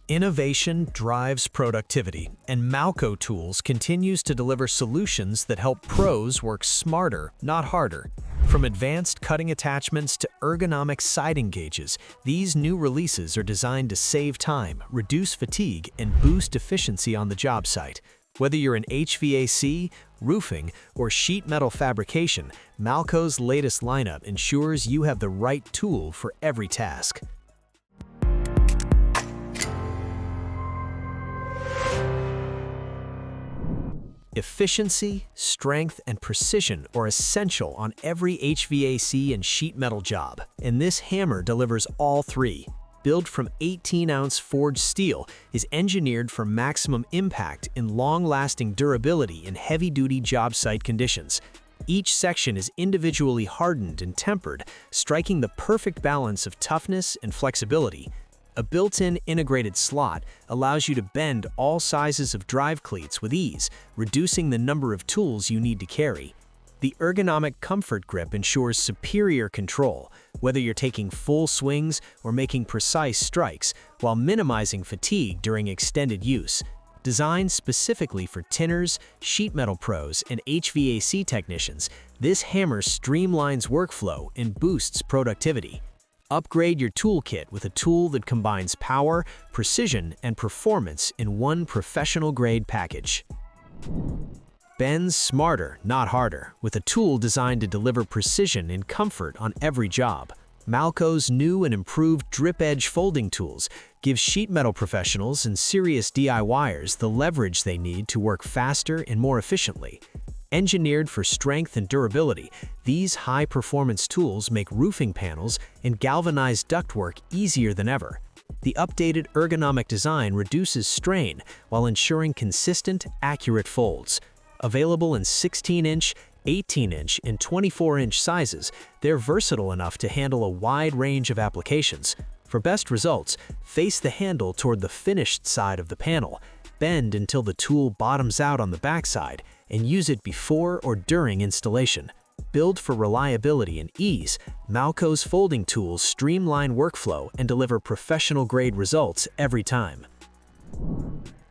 Innovation drives productivity, and Malco Tools continues to deliver solutions that help pros work smarter, not harder. From advanced cutting attachments to ergonomic siding gauges, these new releases are designed to save time, reduce fatigue, and boost efficiency on the job site. Whether you're in HVAC, roofing, or sheet metal fabrication, Malco's latest lineup ensures you have the right tool for every task. Efficiency, strength, and precision are essential on every HVAC and sheet metal job, and this hammer delivers all three. Built from 18-ounce forged steel, is engineered for maximum impact and long-lasting durability in heavy-duty job site conditions. Each section is individually hardened and tempered, striking the perfect balance of toughness and flexibility. A built-in integrated slot allows you to bend all sizes of drive cleats with ease, reducing the number of tools you need to carry. The ergonomic comfort grip ensures superior control, whether you're taking full swings or making precise strikes, while minimizing fatigue during extended use. Designed specifically for tinners, sheet metal pros, and HVAC technicians, this hammer streamlines workflow and boosts productivity. Upgrade your toolkit with a tool that combines power, precision, and performance in one professional-grade package. Bend smarter, not harder, with a tool designed to deliver precision and comfort on every job. Malco's new and improved drip-edge folding tools give sheet metal professionals and serious DIYers the leverage they need to work faster and more efficiently. Engineered for strength and durability, these high-performance tools make roofing panels and galvanized ductwork easier than ever. The updated ergonomic design reduces strain while ensuring consistent, accurate folds. Available in 16-inch, 18-inch, and 24-inch sizes, they're versatile enough to handle a wide range of applications. For best results, face the handle toward the finished side of the panel, bend until the tool bottoms out on the backside, and use it before or during installation. Built for reliability and ease, Malco's folding tools streamline workflow and deliver professional-grade results every time.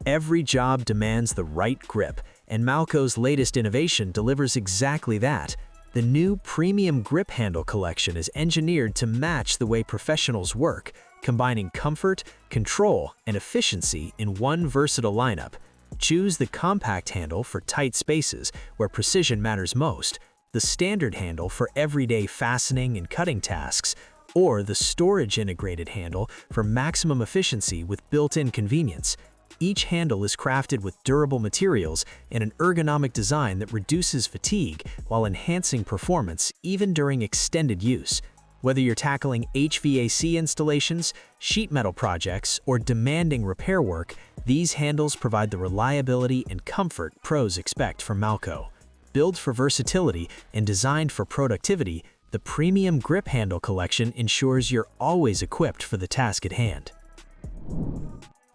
Every job demands the right grip, and Malco's latest innovation delivers exactly that. The new Premium Grip Handle collection is engineered to match the way professionals work, combining comfort, control, and efficiency in one versatile lineup. Choose the compact handle for tight spaces where precision matters most, the standard handle for everyday fastening and cutting tasks, or the storage integrated handle for maximum efficiency with built-in convenience. Each handle is crafted with durable materials and an ergonomic design that reduces fatigue while enhancing performance even during extended use. Whether you're tackling HVAC installations, sheet metal projects, or demanding repair work, these handles provide the reliability and comfort pros expect from Malco. Built for versatility and designed for productivity, the Premium Grip Handle collection ensures you're always equipped for the task at hand.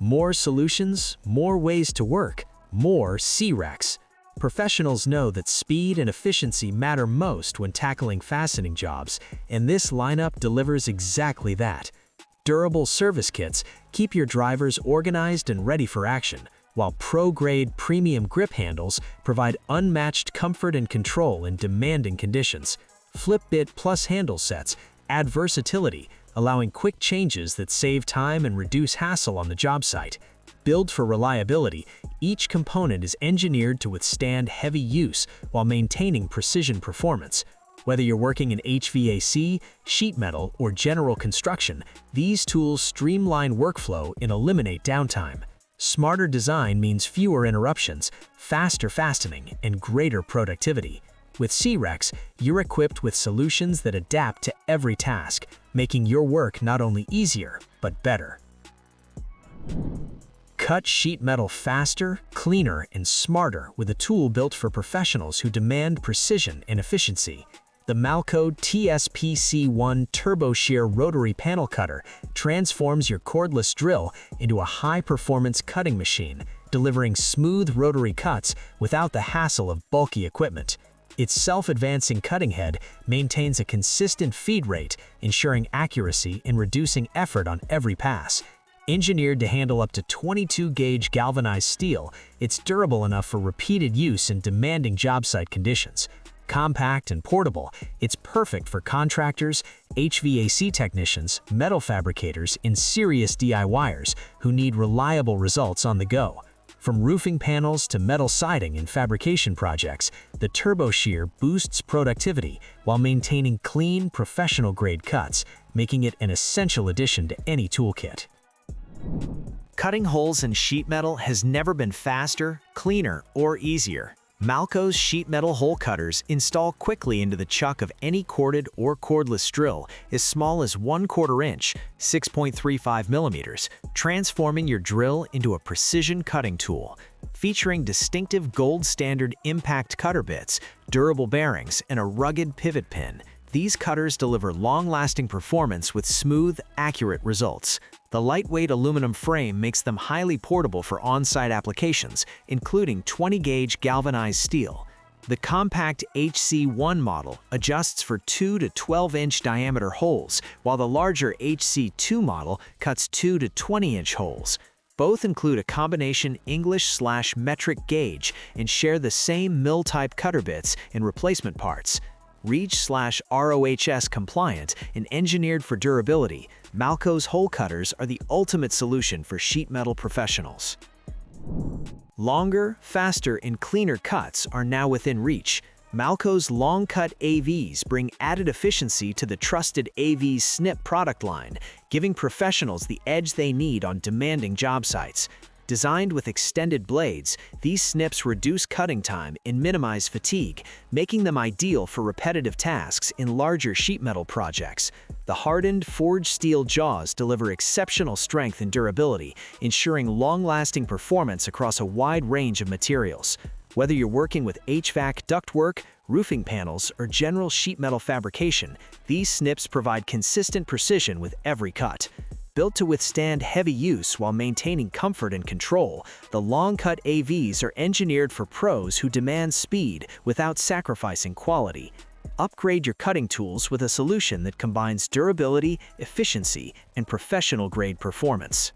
More solutions, more ways to work, more C-RHEX. Professionals know that speed and efficiency matter most when tackling fastening jobs, and this lineup delivers exactly that. Durable service kits keep your drivers organized and ready for action, while pro-grade premium grip handles provide unmatched comfort and control in demanding conditions. Flip bit plus handle sets add versatility, allowing quick changes that save time and reduce hassle on the job site. Built for reliability, each component is engineered to withstand heavy use while maintaining precision performance. Whether you're working in HVAC, sheet metal, or general construction, these tools streamline workflow and eliminate downtime. Smarter design means fewer interruptions, faster fastening, and greater productivity. With C-RHEX, you're equipped with solutions that adapt to every task, making your work not only easier, but better. Cut sheet metal faster, cleaner, and smarter with a tool built for professionals who demand precision and efficiency. The Malco TSPC1 TurboShear Rotary Panel Cutter transforms your cordless drill into a high-performance cutting machine, delivering smooth rotary cuts without the hassle of bulky equipment. Its self-advancing cutting head maintains a consistent feed rate, ensuring accuracy and reducing effort on every pass. Engineered to handle up to 22-gauge galvanized steel, it's durable enough for repeated use in demanding job site conditions. Compact and portable, it's perfect for contractors, HVAC technicians, metal fabricators, and serious DIYers who need reliable results on the go. From roofing panels to metal siding and fabrication projects, the TurboShear boosts productivity while maintaining clean, professional-grade cuts, making it an essential addition to any toolkit. Cutting holes in sheet metal has never been faster, cleaner, or easier. Malco's sheet metal hole cutters install quickly into the chuck of any corded or cordless drill as small as 1/4 inch, 6.35 millimeters, transforming your drill into a precision cutting tool. Featuring distinctive gold standard impact cutter bits, durable bearings, and a rugged pivot pin, these cutters deliver long-lasting performance with smooth, accurate results. The lightweight aluminum frame makes them highly portable for on-site applications, including 20-gauge galvanized steel. The compact HC1 model adjusts for 2 to 12-inch diameter holes, while the larger HC2 model cuts 2 to 20-inch holes. Both include a combination English/metric gauge and share the same mill-type cutter bits and replacement parts. REACH/ROHS compliant and engineered for durability, Malco's hole cutters are the ultimate solution for sheet metal professionals. Longer, faster, and cleaner cuts are now within reach. Malco's long-cut AVs bring added efficiency to the trusted AV snip product line, giving professionals the edge they need on demanding job sites. Designed with extended blades, these snips reduce cutting time and minimize fatigue, making them ideal for repetitive tasks in larger sheet metal projects. The hardened, forged steel jaws deliver exceptional strength and durability, ensuring long-lasting performance across a wide range of materials. Whether you're working with HVAC ductwork, roofing panels, or general sheet metal fabrication, these snips provide consistent precision with every cut. Built to withstand heavy use while maintaining comfort and control, the long-cut AVs are engineered for pros who demand speed without sacrificing quality. Upgrade your cutting tools with a solution that combines durability, efficiency, and professional-grade performance.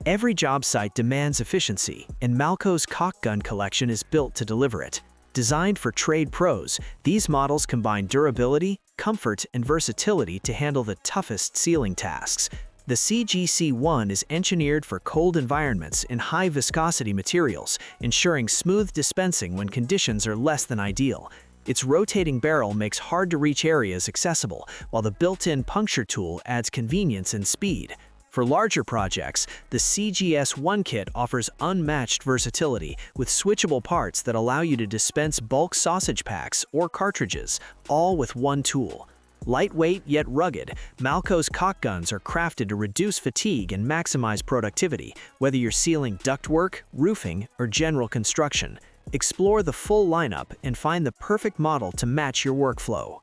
Every job site demands efficiency, and Malco's caulk gun collection is built to deliver it. Designed for trade pros, these models combine durability, comfort, and versatility to handle the toughest sealing tasks. The CGC1 is engineered for cold environments and high-viscosity materials, ensuring smooth dispensing when conditions are less than ideal. Its rotating barrel makes hard-to-reach areas accessible, while the built-in puncture tool adds convenience and speed. For larger projects, the CGS1 kit offers unmatched versatility with switchable parts that allow you to dispense bulk sausage packs or cartridges, all with one tool. Lightweight yet rugged, Malco's caulk guns are crafted to reduce fatigue and maximize productivity, whether you're sealing ductwork, roofing, or general construction. Explore the full lineup and find the perfect model to match your workflow.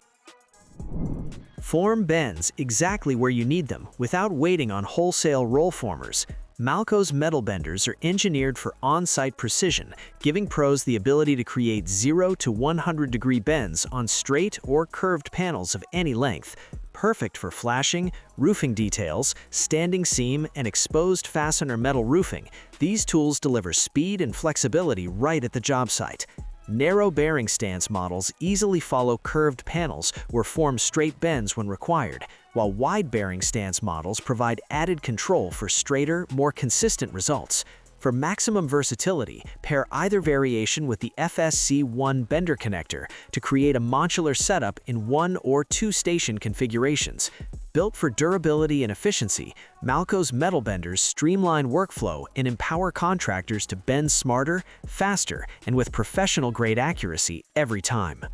Form bends exactly where you need them without waiting on wholesale roll formers. Malco's metal benders are engineered for on-site precision, giving pros the ability to create 0 to 100-degree bends on straight or curved panels of any length. Perfect for flashing, roofing details, standing seam, and exposed fastener metal roofing, these tools deliver speed and flexibility right at the job site. Narrow bearing stance models easily follow curved panels or form straight bends when required, while wide bearing stance models provide added control for straighter, more consistent results. For maximum versatility, pair either variation with the FSCU bender connector to create a modular setup in 1 or 2 station configurations. Built for durability and efficiency, Malco's metal benders streamline workflow and empower contractors to bend smarter, faster, and with professional-grade accuracy every time.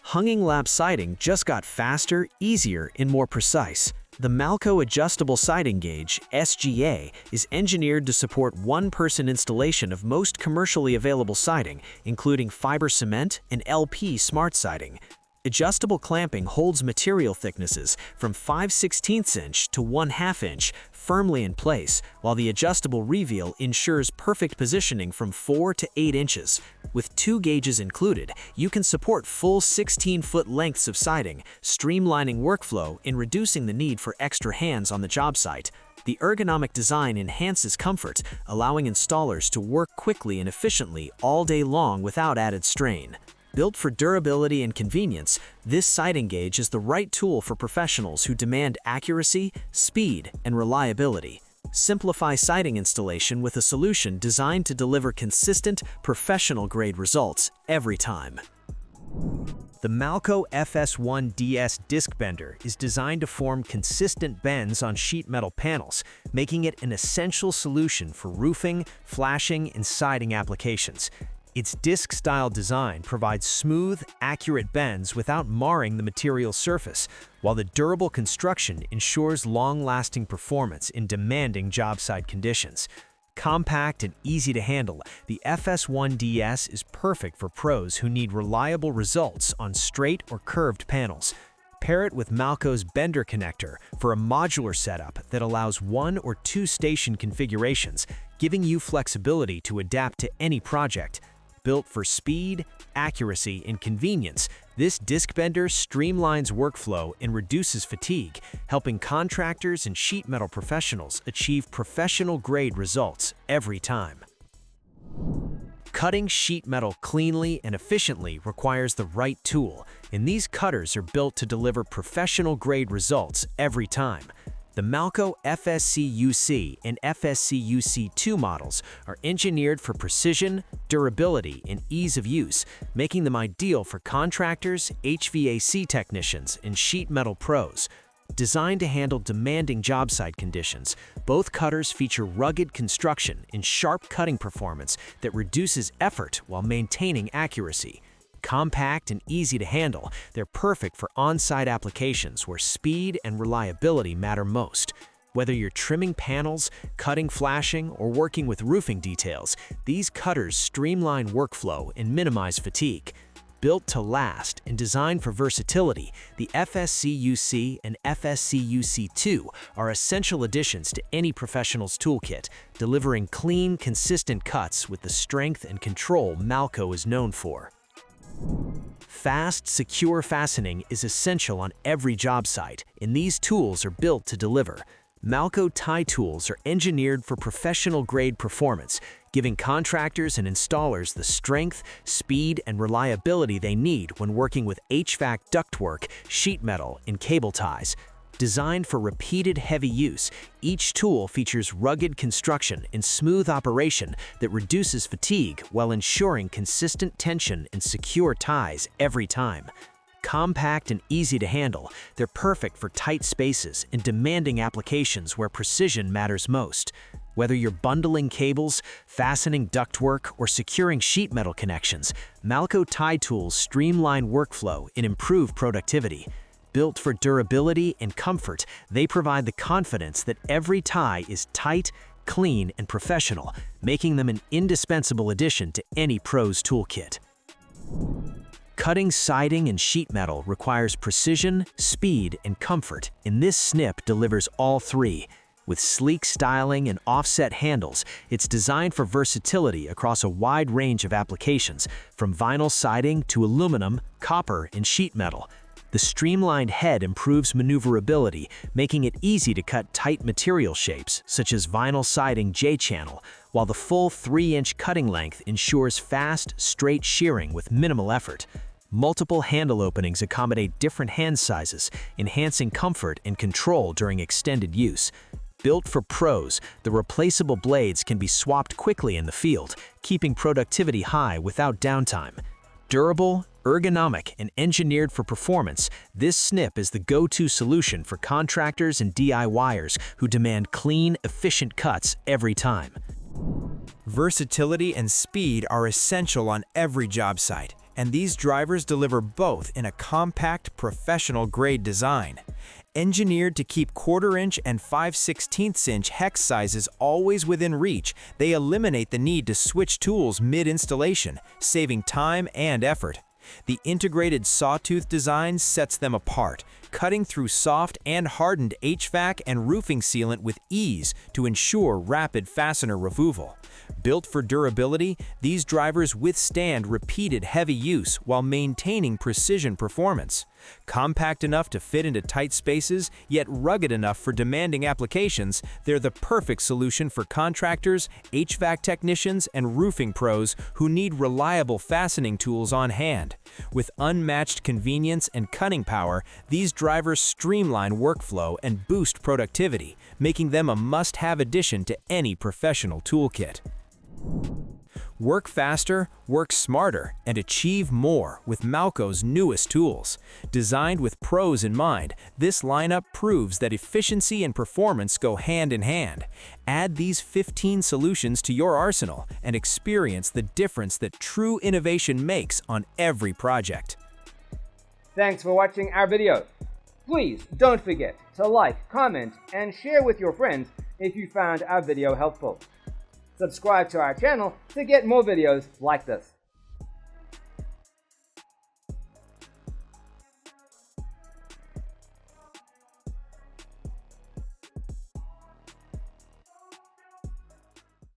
Hanging lap siding just got faster, easier, and more precise. The Malco Adjustable Siding Gauge, SGA, is engineered to support one-person installation of most commercially available siding, including fiber cement and LP smart siding. Adjustable clamping holds material thicknesses from 5/16 inch to 1/2 inch firmly in place, while the adjustable reveal ensures perfect positioning from 4 to 8 inches. With 2 gauges included, you can support full 16-foot lengths of siding, streamlining workflow and reducing the need for extra hands on the job site. The ergonomic design enhances comfort, allowing installers to work quickly and efficiently all day long without added strain. Built for durability and convenience, this siding gauge is the right tool for professionals who demand accuracy, speed, and reliability. Simplify siding installation with a solution designed to deliver consistent, professional-grade results every time. The Malco FS1DS disc bender is designed to form consistent bends on sheet metal panels, making it an essential solution for roofing, flashing, and siding applications. Its disc-style design provides smooth, accurate bends without marring the material surface, while the durable construction ensures long-lasting performance in demanding job site conditions. Compact and easy to handle, the FS1DS is perfect for pros who need reliable results on straight or curved panels. Pair it with Malco's bender connector for a modular setup that allows 1 or 2 station configurations, giving you flexibility to adapt to any project. Built for speed, accuracy, and convenience, this disc bender streamlines workflow and reduces fatigue, helping contractors and sheet metal professionals achieve professional-grade results every time. Cutting sheet metal cleanly and efficiently requires the right tool, and these cutters are built to deliver professional-grade results every time. The Malco FSCU and FSCU2 models are engineered for precision, durability, and ease of use, making them ideal for contractors, HVAC technicians, and sheet metal pros. Designed to handle demanding job site conditions, both cutters feature rugged construction and sharp cutting performance that reduces effort while maintaining accuracy. Compact and easy to handle, they're perfect for on-site applications where speed and reliability matter most. Whether you're trimming panels, cutting flashing, or working with roofing details, these cutters streamline workflow and minimize fatigue. Built to last and designed for versatility, the FSCU and FSCU2 are essential additions to any professional's toolkit, delivering clean, consistent cuts with the strength and control Malco is known for. Fast, secure fastening is essential on every job site, and these tools are built to deliver. Malco tie tools are engineered for professional-grade performance, giving contractors and installers the strength, speed, and reliability they need when working with HVAC ductwork, sheet metal, and cable ties. Designed for repeated heavy use, each tool features rugged construction and smooth operation that reduces fatigue while ensuring consistent tension and secure ties every time. Compact and easy to handle, they're perfect for tight spaces and demanding applications where precision matters most. Whether you're bundling cables, fastening ductwork, or securing sheet metal connections, Malco tie tools streamline workflow and improve productivity. Built for durability and comfort, they provide the confidence that every tie is tight, clean, and professional, making them an indispensable addition to any pro's toolkit. Cutting siding and sheet metal requires precision, speed, and comfort, and this snip delivers all three. With sleek styling and offset handles, it's designed for versatility across a wide range of applications, from vinyl siding to aluminum, copper, and sheet metal. The streamlined head improves maneuverability, making it easy to cut tight material shapes, such as vinyl siding J-channel, while the full 3-inch cutting length ensures fast, straight shearing with minimal effort. Multiple handle openings accommodate different hand sizes, enhancing comfort and control during extended use. Built for pros, the replaceable blades can be swapped quickly in the field, keeping productivity high without downtime. Durable, ergonomic, and engineered for performance, this snip is the go-to solution for contractors and DIYers who demand clean, efficient cuts every time. Versatility and speed are essential on every job site, and these drivers deliver both in a compact, professional-grade design. Engineered to keep 1/4 inch and 5/16 inch hex sizes always within reach, they eliminate the need to switch tools mid-installation, saving time and effort. The integrated Sawtooth design sets them apart, cutting through soft and hardened HVAC and roofing sealant with ease to ensure rapid fastener removal. Built for durability, these drivers withstand repeated heavy use while maintaining precision performance. Compact enough to fit into tight spaces, yet rugged enough for demanding applications, they're the perfect solution for contractors, HVAC technicians, and roofing pros who need reliable fastening tools on hand. With unmatched convenience and cutting power, these drivers streamline workflow and boost productivity, making them a must-have addition to any professional toolkit. Work faster, work smarter, and achieve more with Malco's newest tools. Designed with pros in mind, this lineup proves that efficiency and performance go hand in hand. Add these 15 solutions to your arsenal and experience the difference that true innovation makes on every project. Thanks for watching our video. Please don't forget to like, comment, and share with your friends if you found our video helpful. Subscribe to our channel to get more videos like this.